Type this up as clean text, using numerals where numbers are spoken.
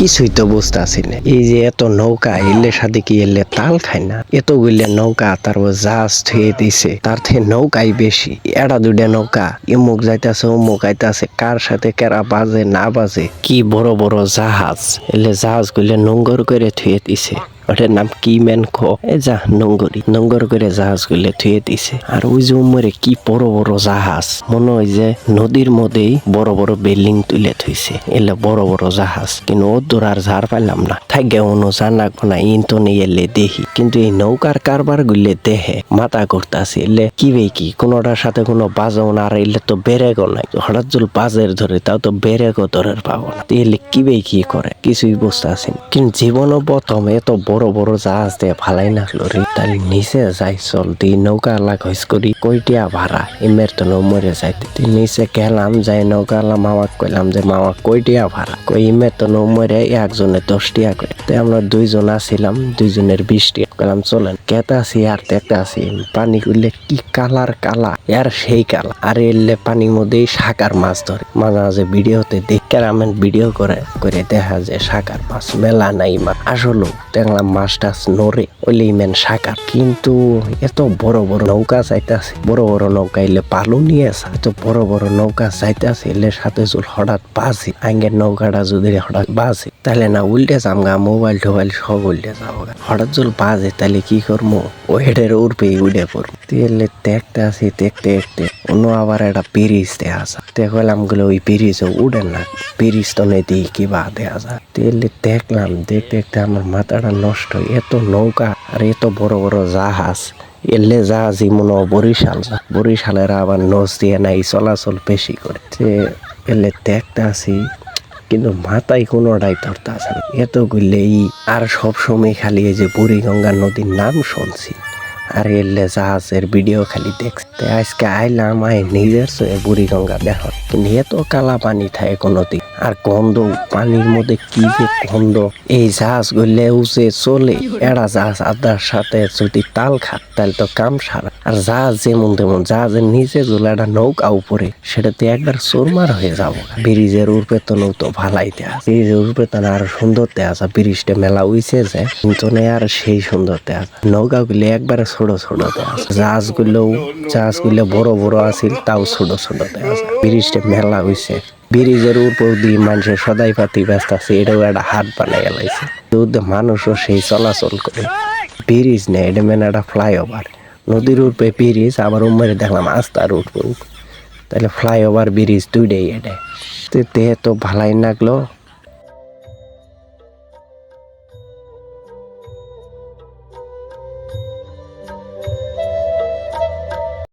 কিছুই তো বুঝতে আসি না। এই যে এত নৌকা এলে সাথে কি এলে তাল খায় না, এত গুলে নৌকা তারপর জাহাজ থুয়ে দিছে, তার থেকে নৌকাই বেশি। এটা দুইটা নৌকা ইমুক যাইতেছে অমুক আইতাছে, কার সাথে কেরা বাজে না বাজে। কি বড় বড় জাহাজ, এলে জাহাজ গুলে নোংর করে থুয়ে দিছে। ওটার নাম কি মেন খো এ যা নোংর করে জাহাজ গুলে থুয়ে দিছে। আর ওই যে উমরে কি বড় বড় জাহাজ, মনে হয় যে নদীর মধ্যেই বড় বড় বিল্ডিং তুলে থুইছে। এলে বড় বড় জাহাজ, কিন্তু ও দূর আর ঝাড় পাইলাম না। থাকে অনু জানাক না ইনতো নিয়ে এলে দেখি, কিন্তু এই নৌকার কারবার গুলে দেহে মাথা করতেছে। এলে কি বে কি কোনোটার সাথে কোনো বাজাও না, আর এলে তো বেরেগো নাই। হঠাৎ জল বাজের ধরে তাও তো বেরেগো ধরের পাবো না। এলে কি বে কি করে কিছুই বুঝতে আসেন। কিন্তু জীবনও প্রথম এত বড় বড় জাহাজ দিয়ে ফালাই নাকলো রে। তার নিচে যাই চল দি নৌকা আলা ঘস করি কইটিয়া ভাড়া এমের তো নমরে যাইতে। নিচে গেলাম যাই নৌকা আলা মামাক কইলাম যে মামা কইটিয়া ভাড়া, কই ইমের তো নমরে একজনে 10 টাকা করে। তাই আমরা দুইজন আসিলাম, দুইজনের 20 টাকা কইলাম চলেন। কেতা আছি আর দেখতে আছি পানি গুলে কি কালার কালা, আর সেই কালা। আর এলে পানির মধ্যেই শাকার মাছ ধরে। মাঝে মাঝে ভিডিওতে দেখে আমি ভিডিও করে দেখা যায় শাকার মাছ মেলা নাই মাছ। আসলে দেখলাম মাছ টাছ নড়ে ওইলে মেন শাকার। কিন্তু এত বড় বড় নৌকা যাইতেছে, বড় বড় নৌকা এলে পালু নিয়ে আসা, এত বড় বড় নৌকা যাইতেছে। এলে সাথে চুল হঠাৎ বাজে, আঙ্গের নৌকাটা যদি হঠাৎ বাজে তাহলে না উল্টে যামগা, মোবাইল টোবাইল সব উল্টে যাবো। হঠাৎ চুল বাজে তাহলে কি করবো, ও হেডের উড়পে উড়ে পড়বো। তেলে দেখতে আসি দেখতে দেখতে অন্য আবার একটা ব্রিজ দেখা যায়। দেখলাম গুলো ওই ব্রিজে উড়ে না, ব্রিজ তো নেই দিই কি বা দেখা যায়। তেলে দেখলাম দেখতে দেখতে আমার মাথাটা নষ্ট। এত নৌকা আর এত বড় বড় জাহাজ, এলে জাহাজই মনে হয় বরিশালের আবার নজ দিয়ে নাই চলাচল বেশি করে। এলে দেখতে আসি কিন্তু মাথায় কোনোটাই ধরতে আসে না। এত গুলেই আর সব সময় খালি এই যে বুড়িগঙ্গা নদীর নাম শুনছি, আর এলে জাহাজের ভিডিও খালি দেখছি। আজকে আইলাম নিজের বুড়িগঙ্গা দেখো, কিন্তু এত কালা পানি থাকে কোনো দিক, আর গন্ধ পানির মধ্যে কি যে গন্ধ। এই জাহাজ গুলে উচে চলে, এরা জাহাজ আদার সাথে যদি তাল খাত তাহলে তো কাম সারা। আর জাহাজ যেমন তেমন, জাহাজের নিচে যদি একটা নৌকা উপরে, সেটাতে একবার চোরমার হয়ে যাবো। ব্রিজের উর্পে তো নৌতো ভালাইতে আছে, ব্রিজের উর্পে তো আরো সুন্দর দেয়া আছে। ব্রিজটা মেলা উইছে যায় কিন্তু আর সেই সুন্দর দেয়া আছে। নৌকা গুলি একবারে ছোট ছোট দেয়া আছে, জাহাজ গুলো বড় বড় আছিল তাও ছোট ছোট দেয়া আছে। ব্রিজটা মেলা হইছে, ব্রিজের উপর দিয়ে মানুষের সদাই পাতি ব্যস্ত আছে। এটাও একটা হাট বানাই গেলাইছে, মানুষও সেই চলাচল করে। ব্রিজ নেই, এটা মেন একটা ফ্লাইওভার। নদীর উপরে ব্রিজ, আবার উম্মারে দেখলাম আস্তার উপর, তাহলে ফ্লাইওভার ব্রিজ দুইটাই এটা। তো ভালাই লাগলো।